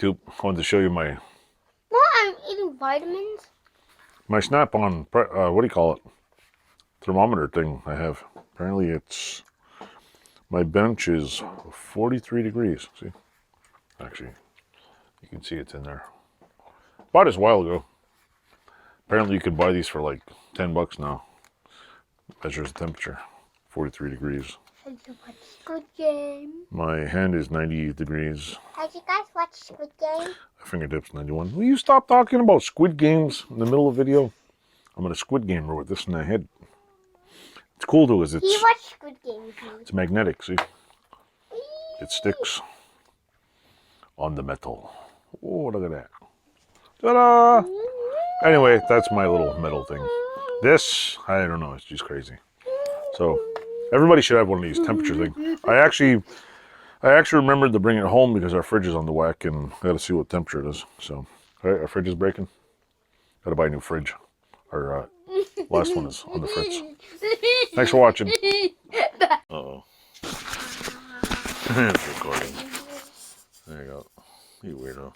YouTube. I wanted to show you my... No, I'm eating vitamins. My Snapon, what do you call it? Thermometer thing I have. Apparently it's... My bench is 43 degrees. See? Actually, you can see it's in there. Bought this a while ago. Apparently you could buy these for like 10 bucks now. Measures the temperature. 43 degrees. Have you watched Squid Game? My hand is 90 degrees. Have you guys watched Squid Game? My fingertips 91. Will you stop talking about Squid Games in the middle of the video? I'm a Squid Gamer with this in my head. It's cool though, is You watched Squid Game with me. it's magnetic, see? It sticks on the metal. Oh, look at that. Ta-da! Anyway, that's my little metal thing. This, I don't know, it's just crazy. So, everybody should have one of these temperature things. I actually remembered to bring it home because our fridge is on the whack and I gotta see what temperature it is. So, all right, our fridge is breaking. Gotta buy a new fridge. Our last one is on the fritz. Thanks for watching. Uh-oh. It's recording. There you go. You weirdo.